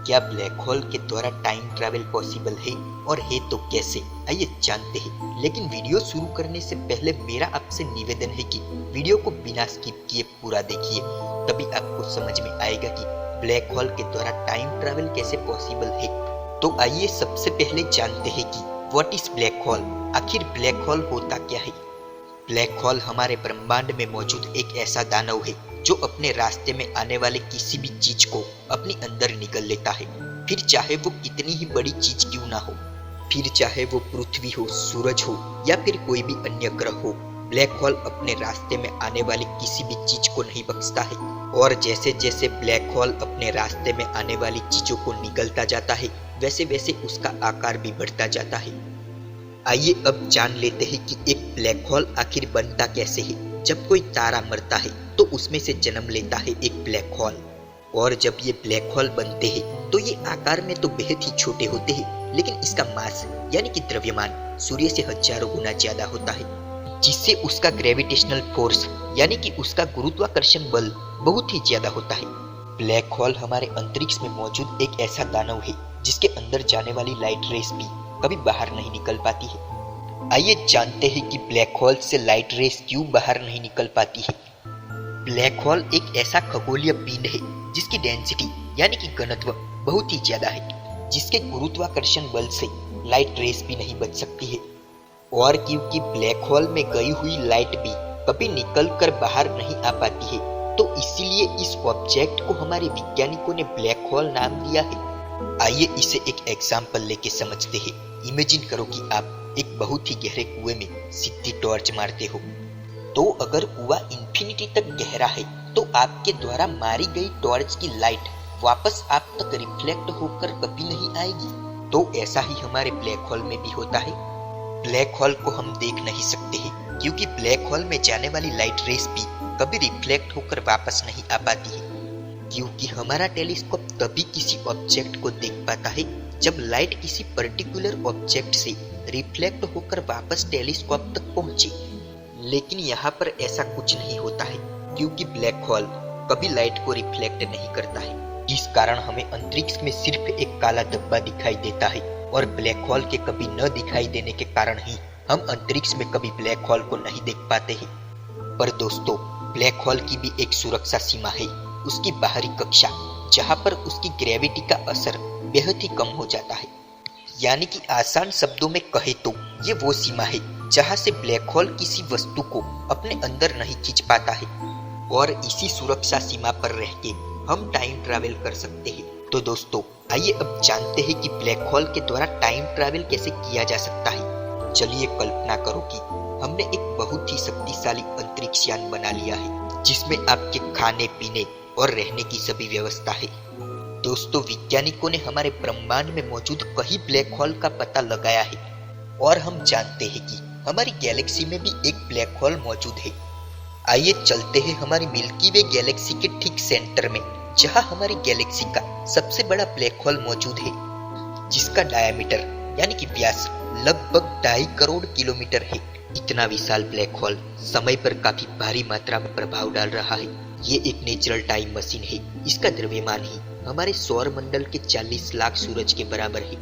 क्या black hole के द्वारा टाइम ट्रैवल पॉसिबल है और है तो कैसे, आइए जानते हैं। लेकिन वीडियो शुरू करने से पहले मेरा आपसे निवेदन है कि वीडियो को बिना स्किप किए पूरा देखिए, तभी आपको समझ में आएगा कि ब्लैक होल के द्वारा टाइम ट्रैवल कैसे पॉसिबल है। तो आइए सबसे पहले जानते हैं कि व्हाट इज ब्लैक होल, आखिर ब्लैक होल होता क्या है। ब्लैक होल हमारे ब्रह्मांड में मौजूद एक ऐसा दानव है जो अपने रास्ते में आने वाले किसी भी चीज को अपने अंदर निगल लेता है, फिर चाहे वो कितनी ही बड़ी चीज क्यों ना हो, फिर चाहे वो पृथ्वी हो, सूरज हो या फिर कोई भी अन्य ग्रह हो। ब्लैक होल अपने रास्ते में आने वाली किसी भी चीज को नहीं बख्शता है, और जैसे जैसे ब्लैक होल अपने रास्ते में आने वाली चीजों को निगलता जाता है वैसे वैसे उसका आकार भी बढ़ता जाता है। आइए अब जान लेते हैं कि एक ब्लैक होल आखिर बनता कैसे है। जब कोई तारा मरता है तो उसमें से जन्म लेता है एक ब्लैक होल, और जब ये ब्लैक होल बनते हैं तो ये आकार में तो बेहद ही छोटे होते हैं, लेकिन इसका मास यानी कि द्रव्यमान सूर्य से हजारों गुना ज्यादा होता है, जिससे उसका ग्रेविटेशनल फोर्स यानी कि उसका गुरुत्वाकर्षण बल बहुत ही ज्यादा होता है। ब्लैक होल हमारे अंतरिक्ष में मौजूद एक ऐसा दानव है जिसके अंदर जाने वाली लाइट रेस भी कभी बाहर नहीं निकल पाती है। आइए जानते हैं कि ब्लैक होल से लाइट रेस क्यों बाहर नहीं निकल पाती है। ब्लैक होल एक ऐसा खगोलीय पिंड है जिसकी डेंसिटी यानी कि घनत्व बहुत ही ज्यादा है, जिसके गुरुत्वाकर्षण बल से लाइट रेस भी नहीं बच सकती है। और क्योंकि ब्लैक होल में गई हुई लाइट भी कभी निकल कर बाहर नहीं आ पाती है, तो इसीलिए इस ऑब्जेक्ट को हमारे वैज्ञानिकों ने ब्लैक होल नाम दिया है। आइए इसे एक एग्जाम्पल लेके समझते हैं। इमेजिन करो कि आप एक बहुत ही गहरे कुएं में सीधी टॉर्च मारते हो, तो अगर कुआं इंफिनिटी तक गहरा है तो आपके द्वारा मारी गई टॉर्च की लाइट वापस आप तक रिफ्लेक्ट होकर कभी नहीं आएगी। तो ऐसा ही हमारे ब्लैक होल में भी होता है। ब्लैक होल को हम देख नहीं सकते हैं क्योंकि ब्लैक होल में जाने वाली लाइट रेस भी कभी रिफ्लेक्ट होकर वापस नहीं आ पाती है, क्योंकि हमारा टेलीस्कोप तभी किसी ऑब्जेक्ट को देख पाता है जब लाइट किसी पर्टिकुलर ऑब्जेक्ट से रिफ्लेक्ट होकर वापस टेलीस्कोप तक पहुंचे। लेकिन यहाँ पर ऐसा कुछ नहीं होता है, क्योंकि ब्लैक होल कभी लाइट को रिफ्लेक्ट नहीं करता है। इस कारण हमें अंतरिक्ष में सिर्फ एक काला धब्बा दिखाई देता है, और ब्लैक होल के कभी न दिखाई देने के कारण ही हम अंतरिक्ष में कभी ब्लैक होल को नहीं देख पाते हैं। पर दोस्तों, ब्लैक होल की भी एक सुरक्षा सीमा है, उसकी बाहरी कक्षा, जहाँ पर उसकी ग्रेविटी का असर बेहद ही कम हो जाता है। यानी कि आसान शब्दों में कहे तो ये वो सीमा है जहाँ से ब्लैक होल किसी वस्तु को अपने अंदर नहीं खींच पाता है, और इसी सुरक्षा सीमा पर रह के हम टाइम ट्रैवल कर सकते हैं। तो दोस्तों, आइए अब जानते हैं कि ब्लैक होल के द्वारा टाइम ट्रैवल कैसे किया जा सकता है। चलिए कल्पना करो कि हमने एक बहुत ही शक्तिशाली अंतरिक्ष यान बना लिया है जिसमें आपके खाने पीने और रहने की सभी व्यवस्था है। दोस्तों, वैज्ञानिकों ने हमारे ब्रह्मांड में मौजूद कई ब्लैक होल का पता लगाया है, और हम जानते हैं कि हमारी गैलेक्सी में भी एक ब्लैक होल मौजूद है। आइए चलते हैं हमारी मिल्की वे गैलेक्सी के ठीक सेंटर में, जहां हमारी गैलेक्सी का सबसे बड़ा ब्लैक होल मौजूद है, जिसका डायमीटर यानी कि व्यास लगभग 2.5 करोड़ किलोमीटर है। इतना विशाल ब्लैक होल समय पर काफी भारी मात्रा में प्रभाव डाल रहा है। ये एक नेचुरल टाइम मशीन है। इसका द्रव्यमान ही हमारे सौर मंडल के 40 लाख सूरज के बराबर है।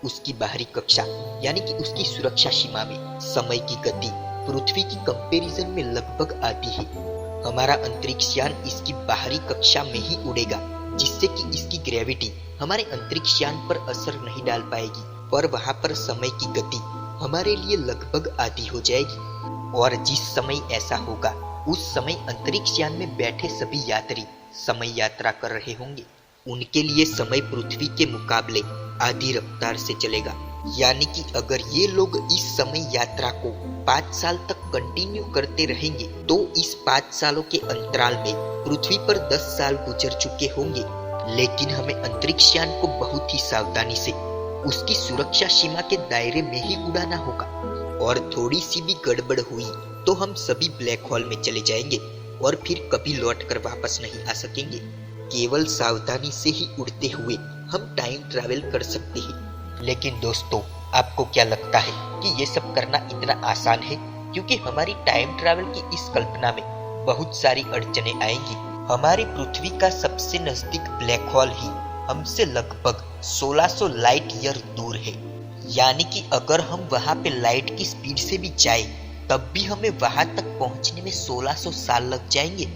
उसकी बाहरी कक्षा यानी कि उसकी सुरक्षा सीमा में समय की गति पृथ्वी की कंपैरिजन में लगभग आधी है। हमारा अंतरिक्ष यान इसकी बाहरी कक्षा में ही उड़ेगा, जिससे कि इसकी ग्रेविटी हमारे अंतरिक्ष यान पर असर नहीं डाल पाएगी, और वहां पर समय की गति हमारे लिए लगभग आधी हो जाएगी। और जिस समय ऐसा होगा उस समय अंतरिक्ष यान में बैठे सभी यात्री समय यात्रा कर रहे होंगे। उनके लिए समय पृथ्वी के मुकाबले आधी रफ्तार से चलेगा। यानी कि अगर ये लोग इस समय यात्रा को 5 साल तक कंटिन्यू करते रहेंगे तो इस 5 सालों के अंतराल में पृथ्वी पर 10 साल गुजर चुके होंगे। लेकिन हमें अंतरिक्ष यान को बहुत ही सावधानी से उसकी सुरक्षा सीमा के दायरे में ही उड़ाना होगा, और थोड़ी सी भी गड़बड़ हुई तो हम सभी ब्लैक होल में चले जाएंगे और फिर कभी लौट कर वापस नहीं आ सकेंगे। केवल सावधानी से ही उड़ते हुए हम टाइम ट्रैवल कर सकते हैं। लेकिन दोस्तों, आपको क्या लगता है कि ये सब करना इतना आसान है? क्योंकि हमारी टाइम ट्रैवल की इस कल्पना में बहुत सारी अड़चने आएंगी। हमारी पृथ्वी का सबसे नजदीक ब्लैक होल ही हमसे लगभग 1600 लाइट ईयर दूर है। यानी कि अगर हम वहां पे लाइट की स्पीड से भी जाए तब भी हमें वहां तक पहुंचने में 1600 साल लग जाएंगे।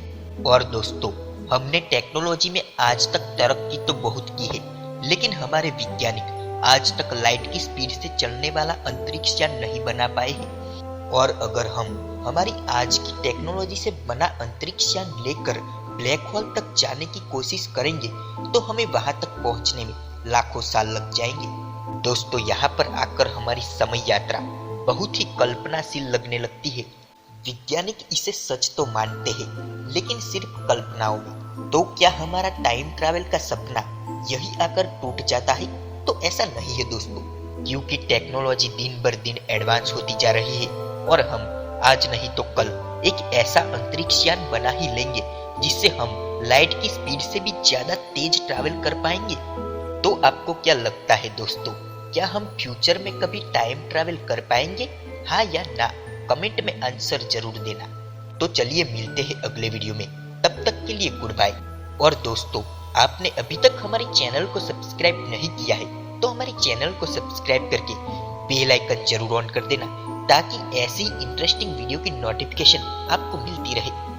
और दोस्तों, हमने टेक्नोलॉजी में आज तक तरक्की तो बहुत की है, लेकिन हमारे वैज्ञानिक आज तक लाइट की स्पीड से चलने वाला अंतरिक्ष यान नहीं बना पाए हैं। और अगर हम हमारी आज की टेक्नोलॉजी से बना अंतरिक्ष यान लेकर ब्लैक होल तक जाने की कोशिश करेंगे तो हमें वहां तक पहुंचने में लाखों साल लग जाएंगे। दोस्तों, यहाँ पर आकर हमारी समय यात्रा बहुत ही कल्पनाशील लगने लगती है। वैज्ञानिक इसे सच तो मानते हैं, लेकिन सिर्फ कल्पनाओं में। तो क्या हमारा टाइम ट्रैवल का सपना यही आकर टूट जाता है? तो ऐसा नहीं है दोस्तों, क्योंकि टेक्नोलॉजी दिन बर दिन एडवांस होती जा रही है और हम आज नहीं तो कल एक ऐसा अंतरिक्ष यान बना ही लेंगे जिससे हम लाइट की स्पीड से भी ज्यादा तेज ट्रैवल कर पाएंगे। तो आपको क्या लगता है दोस्तों, क्या हम फ्यूचर में कभी टाइम ट्रैवल कर पाएंगे? हाँ या ना? कमेंट में आंसर जरूर देना। तो चलिए मिलते हैं अगले वीडियो में, तब तक के लिए गुड बाय। और दोस्तों, आपने अभी तक हमारे चैनल को सब्सक्राइब नहीं किया है तो हमारे चैनल को सब्सक्राइब करके बेल आइकन जरूर ऑन कर देना, ताकि ऐसी इंटरेस्टिंग वीडियो की नोटिफिकेशन आपको मिलती रहे।